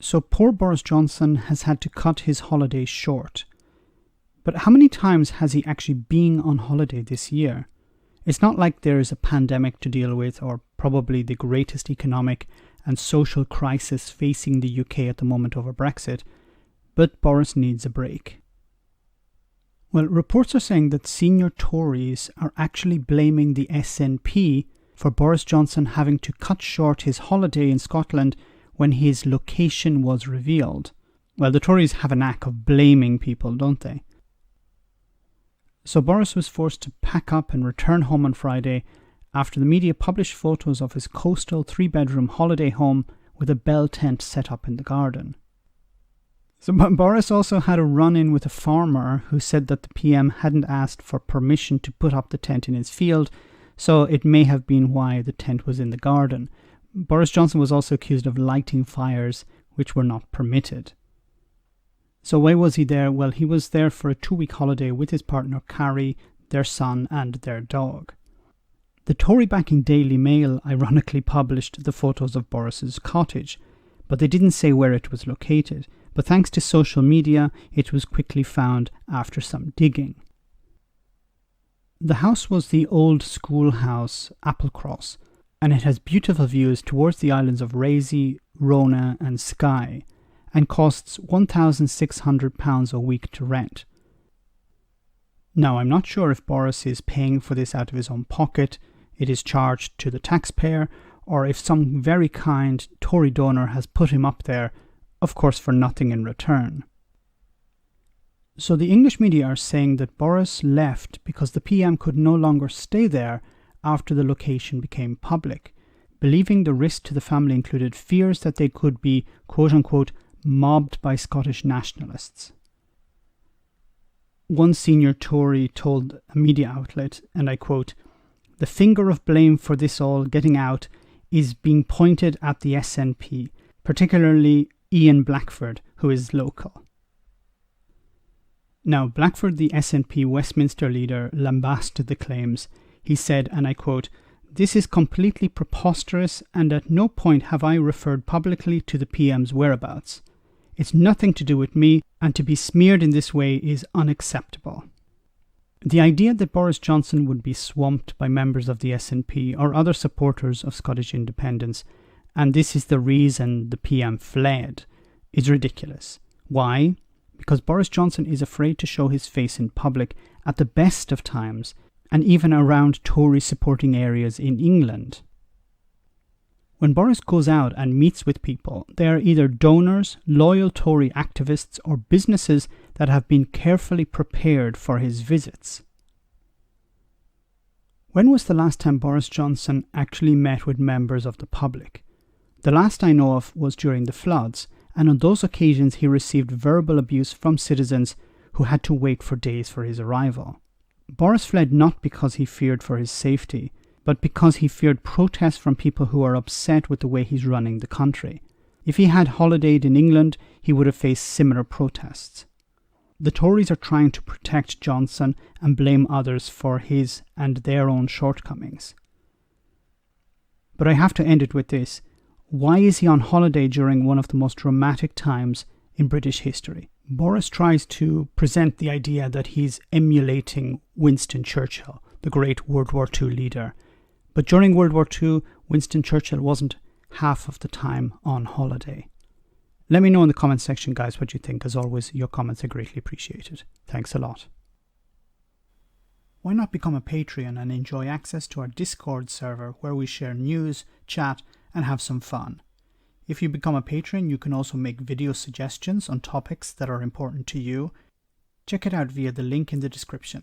So poor Boris Johnson has had to cut his holiday short. But how many times has he actually been on holiday this year? It's not like there is a pandemic to deal with, or probably the greatest economic and social crisis facing the UK at the moment over Brexit, but Boris needs a break. Well, reports are saying that senior Tories are actually blaming the SNP for Boris Johnson having to cut short his holiday in Scotland when his location was revealed. Well, the Tories have a knack of blaming people, don't they? So Boris was forced to pack up and return home on Friday after the media published photos of his coastal 3-bedroom holiday home with a bell tent set up in the garden. So Boris also had a run-in with a farmer who said that the PM hadn't asked for permission to put up the tent in his field, so it may have been why the tent was in the garden. Boris Johnson was also accused of lighting fires which were not permitted. So why was he there? Well, he was there for a 2-week holiday with his partner Carrie, their son and their dog. The Tory-backing Daily Mail ironically published the photos of Boris's cottage, but they didn't say where it was located. But thanks to social media, it was quickly found after some digging. The house was the old schoolhouse Applecross, and it has beautiful views towards the islands of Raisay, Rona and Skye, and costs £1,600 a week to rent. Now, I'm not sure if Boris is paying for this out of his own pocket, it is charged to the taxpayer, or if some very kind Tory donor has put him up there, of course for nothing in return. So the English media are saying that Boris left because the PM could no longer stay there after the location became public, believing the risk to the family included fears that they could be, quote-unquote, mobbed by Scottish nationalists. One senior Tory told a media outlet, and I quote, "The finger of blame for this all getting out is being pointed at the SNP, particularly Ian Blackford, who is local." Now, Blackford, the SNP Westminster leader, lambasted the claims. He said, and I quote, "This is completely preposterous, and at no point have I referred publicly to the PM's whereabouts. It's nothing to do with me, and to be smeared in this way is unacceptable." The idea that Boris Johnson would be swamped by members of the SNP or other supporters of Scottish independence, and this is the reason the PM fled, is ridiculous. Why? Because Boris Johnson is afraid to show his face in public at the best of times, and even around Tory supporting areas in England. When Boris goes out and meets with people, they are either donors, loyal Tory activists, or businesses that have been carefully prepared for his visits. When was the last time Boris Johnson actually met with members of the public? The last I know of was during the floods, and on those occasions he received verbal abuse from citizens who had to wait for days for his arrival. Boris fled not because he feared for his safety, but because he feared protests from people who are upset with the way he's running the country. If he had holidayed in England, he would have faced similar protests. The Tories are trying to protect Johnson and blame others for his and their own shortcomings. But I have to end it with this. Why is he on holiday during one of the most dramatic times in British history? Boris tries to present the idea that he's emulating Winston Churchill, the great World War II leader. But during World War II, Winston Churchill wasn't half of the time on holiday. Let me know in the comment section, guys, what you think. As always, your comments are greatly appreciated. Thanks a lot. Why not become a Patreon and enjoy access to our Discord server where we share news, chat, and have some fun? If you become a patron, you can also make video suggestions on topics that are important to you. Check it out via the link in the description.